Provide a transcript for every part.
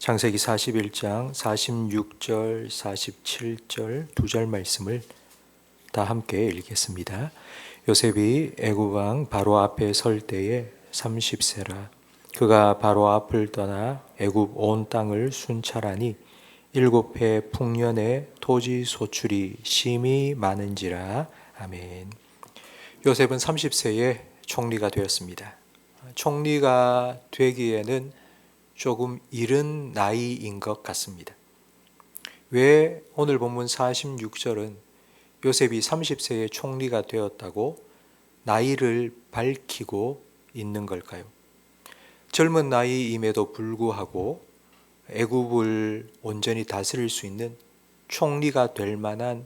창세기 41장 46절, 47절 두 절 말씀을 다 함께 읽겠습니다. 요셉이 애굽 왕 바로 앞에 설 때에 30세라. 그가 바로 앞을 떠나 애굽 온 땅을 순찰하니 7해 풍년에 토지 소출이 심히 많은지라. 아멘. 요셉은 30세에 총리가 되었습니다. 총리가 되기에는 조금 이른 나이인 것 같습니다. 왜 오늘 본문 46절은 요셉이 30세에 총리가 되었다고 나이를 밝히고 있는 걸까요? 젊은 나이임에도 불구하고 애굽을 온전히 다스릴 수 있는 총리가 될 만한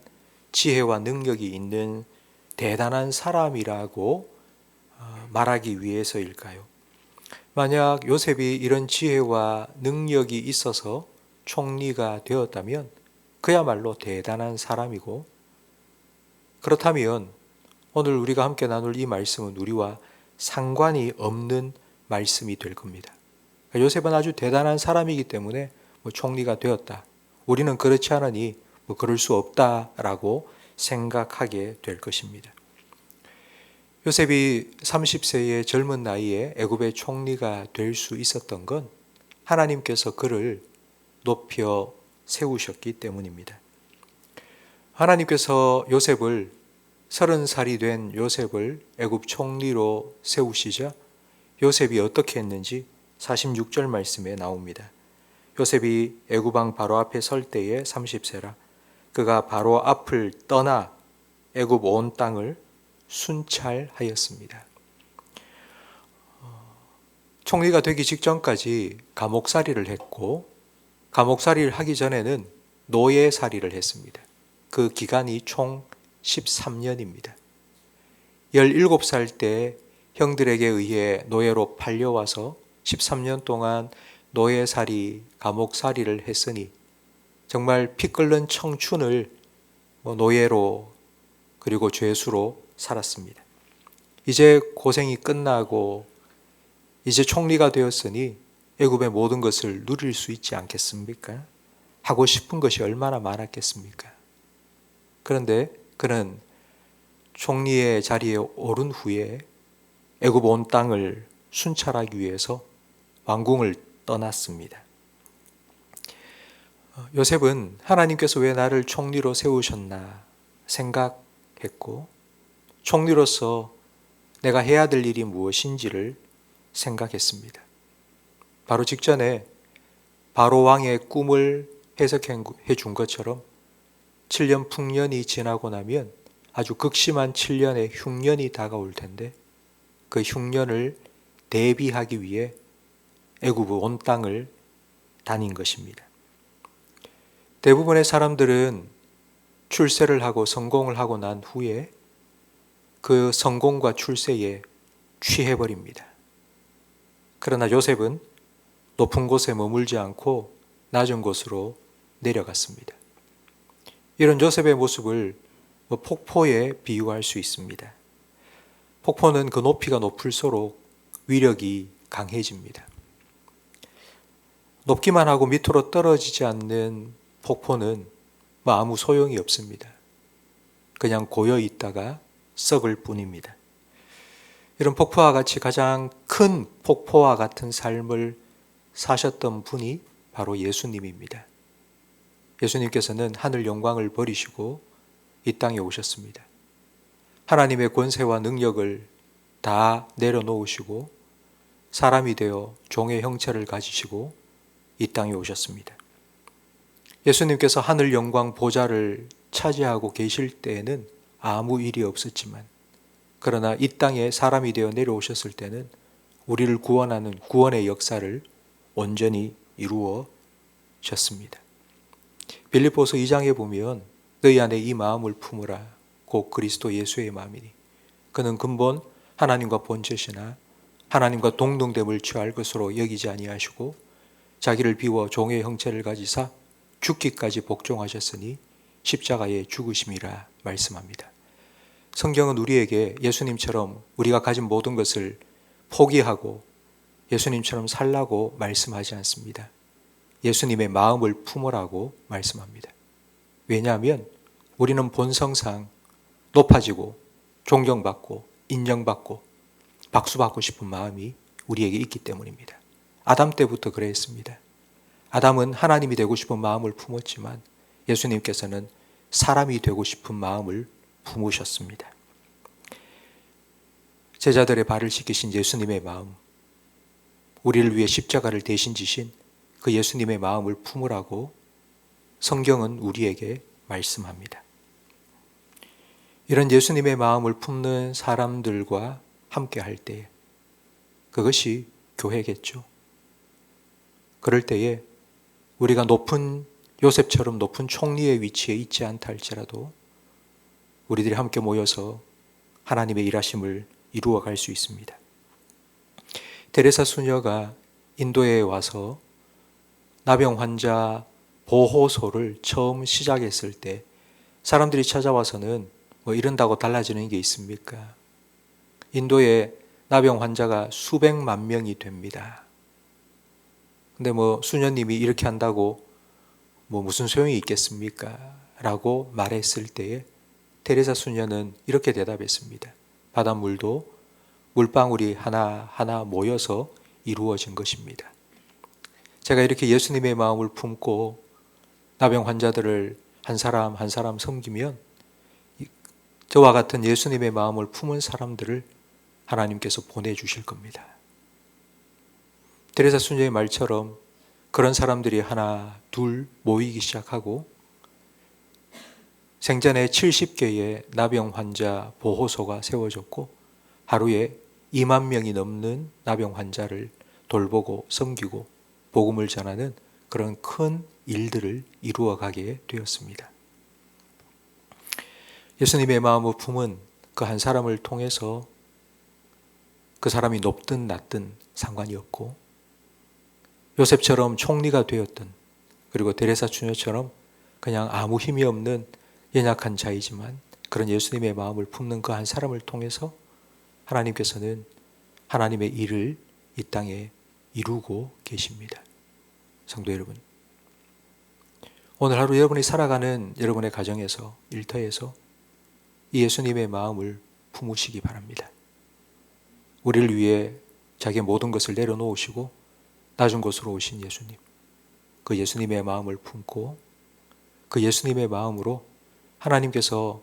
지혜와 능력이 있는 대단한 사람이라고 말하기 위해서일까요? 만약 요셉이 이런 지혜와 능력이 있어서 총리가 되었다면 그야말로 대단한 사람이고, 그렇다면 오늘 우리가 함께 나눌 이 말씀은 우리와 상관이 없는 말씀이 될 겁니다. 요셉은 아주 대단한 사람이기 때문에 총리가 되었다, 우리는 그렇지 않으니 그럴 수 없다라고 생각하게 될 것입니다. 요셉이 30세의 젊은 나이에 애굽의 총리가 될 수 있었던 건 하나님께서 그를 높여 세우셨기 때문입니다. 하나님께서 30살이 된 요셉을 애굽 총리로 세우시자 요셉이 어떻게 했는지 46절 말씀에 나옵니다. 요셉이 애굽 왕 바로 앞에 설 때에 30세라. 그가 바로 앞을 떠나 애굽 온 땅을 순찰하였습니다. 총리가 되기 직전까지 감옥살이를 했고, 감옥살이를 하기 전에는 노예살이를 했습니다. 그 기간이 총 13년입니다. 17살 때 형들에게 의해 노예로 팔려와서 13년 동안 노예살이, 감옥살이를 했으니 정말 피 끓는 청춘을 노예로 그리고 죄수로 살았습니다. 이제 고생이 끝나고 이제 총리가 되었으니 애굽의 모든 것을 누릴 수 있지 않겠습니까? 하고 싶은 것이 얼마나 많았겠습니까? 그런데 그는 총리의 자리에 오른 후에 애굽 온 땅을 순찰하기 위해서 왕궁을 떠났습니다. 요셉은 하나님께서 왜 나를 총리로 세우셨나 생각했고, 총리로서 내가 해야 될 일이 무엇인지를 생각했습니다. 바로 직전에 바로 왕의 꿈을 해석해 준 것처럼 7년 풍년이 지나고 나면 아주 극심한 7년의 흉년이 다가올 텐데, 그 흉년을 대비하기 위해 애굽 온 땅을 다닌 것입니다. 대부분의 사람들은 출세를 하고 성공을 하고 난 후에 그 성공과 출세에 취해버립니다. 그러나 요셉은 높은 곳에 머물지 않고 낮은 곳으로 내려갔습니다. 이런 요셉의 모습을 폭포에 비유할 수 있습니다. 폭포는 그 높이가 높을수록 위력이 강해집니다. 높기만 하고 밑으로 떨어지지 않는 폭포는 아무 소용이 없습니다. 그냥 고여 있다가 썩을 뿐입니다. 이런 폭포와 같이 가장 큰 폭포와 같은 삶을 사셨던 분이 바로 예수님입니다. 예수님께서는 하늘 영광을 버리시고 이 땅에 오셨습니다. 하나님의 권세와 능력을 다 내려놓으시고 사람이 되어 종의 형체를 가지시고 이 땅에 오셨습니다. 예수님께서 하늘 영광 보좌를 차지하고 계실 때에는 아무 일이 없었지만, 그러나 이 땅에 사람이 되어 내려오셨을 때는 우리를 구원하는 구원의 역사를 온전히 이루어졌습니다. 빌립보서 2장에 보면 너희 안에 이 마음을 품으라 곧 그리스도 예수의 마음이니 그는 근본 하나님과 본체시나 하나님과 동등됨을 취할 것으로 여기지 아니하시고 자기를 비워 종의 형체를 가지사 죽기까지 복종하셨으니 십자가에 죽으심이라 말씀합니다. 성경은 우리에게 예수님처럼 우리가 가진 모든 것을 포기하고 예수님처럼 살라고 말씀하지 않습니다. 예수님의 마음을 품으라고 말씀합니다. 왜냐하면 우리는 본성상 높아지고 존경받고 인정받고 박수받고 싶은 마음이 우리에게 있기 때문입니다. 아담 때부터 그랬습니다. 아담은 하나님이 되고 싶은 마음을 품었지만 예수님께서는 사람이 되고 싶은 마음을 품으셨습니다. 제자들의 발을 씻기신 예수님의 마음, 우리를 위해 십자가를 대신 지신 그 예수님의 마음을 품으라고 성경은 우리에게 말씀합니다. 이런 예수님의 마음을 품는 사람들과 함께 할 때 그것이 교회겠죠. 그럴 때에 우리가 요셉처럼 높은 총리의 위치에 있지 않다 할지라도 우리들이 함께 모여서 하나님의 일하심을 이루어 갈 수 있습니다. 테레사 수녀가 인도에 와서 나병 환자 보호소를 처음 시작했을 때 사람들이 찾아와서는 이런다고 달라지는 게 있습니까? 인도에 나병 환자가 수백만 명이 됩니다. 근데 수녀님이 이렇게 한다고 무슨 소용이 있겠습니까? 라고 말했을 때에 테레사 수녀는 이렇게 대답했습니다. 바닷물도 물방울이 하나하나 모여서 이루어진 것입니다. 제가 이렇게 예수님의 마음을 품고 나병 환자들을 한 사람 한 사람 섬기면 저와 같은 예수님의 마음을 품은 사람들을 하나님께서 보내주실 겁니다. 테레사 수녀의 말처럼 그런 사람들이 하나, 둘 모이기 시작하고 생전에 70개의 나병 환자 보호소가 세워졌고 하루에 2만 명이 넘는 나병 환자를 돌보고 섬기고 복음을 전하는 그런 큰 일들을 이루어가게 되었습니다. 예수님의 마음을 품은 그 한 사람을 통해서 그 사람이 높든 낮든 상관이 없고 요셉처럼 총리가 되었든 그리고 테레사 수녀처럼 그냥 아무 힘이 없는 연약한 자이지만 그런 예수님의 마음을 품는 그 한 사람을 통해서 하나님께서는 하나님의 일을 이 땅에 이루고 계십니다. 성도 여러분, 오늘 하루 여러분이 살아가는 여러분의 가정에서 일터에서 이 예수님의 마음을 품으시기 바랍니다. 우리를 위해 자기의 모든 것을 내려놓으시고 낮은 곳으로 오신 예수님, 그 예수님의 마음을 품고 그 예수님의 마음으로 하나님께서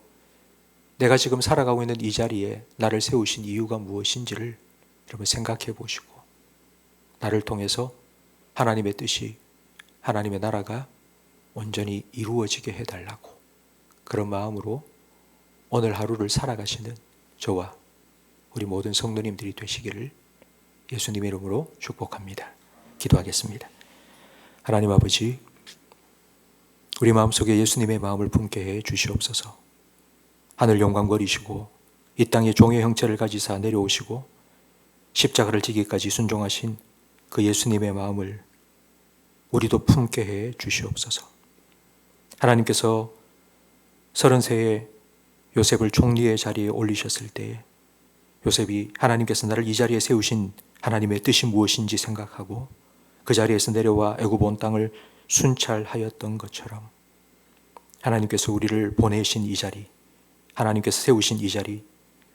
내가 지금 살아가고 있는 이 자리에 나를 세우신 이유가 무엇인지를 여러분 생각해 보시고 나를 통해서 하나님의 뜻이 하나님의 나라가 온전히 이루어지게 해달라고 그런 마음으로 오늘 하루를 살아가시는 저와 우리 모든 성도님들이 되시기를 예수님의 이름으로 축복합니다. 기도하겠습니다. 하나님 아버지, 우리 마음속에 예수님의 마음을 품게 해 주시옵소서. 하늘 영광 버리시고 이 땅에 종의 형체를 가지사 내려오시고 십자가를 지기까지 순종하신 그 예수님의 마음을 우리도 품게 해 주시옵소서. 하나님께서 30세에 요셉을 총리의 자리에 올리셨을 때에 요셉이 하나님께서 나를 이 자리에 세우신 하나님의 뜻이 무엇인지 생각하고 그 자리에서 내려와 애굽 온 땅을 순찰하였던 것처럼 하나님께서 우리를 보내신 이 자리, 하나님께서 세우신 이 자리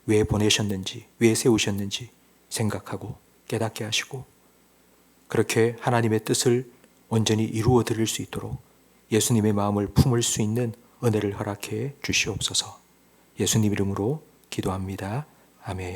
왜 보내셨는지, 왜 세우셨는지 생각하고 깨닫게 하시고 그렇게 하나님의 뜻을 온전히 이루어 드릴 수 있도록 예수님의 마음을 품을 수 있는 은혜를 허락해 주시옵소서. 예수님 이름으로 기도합니다. 아멘.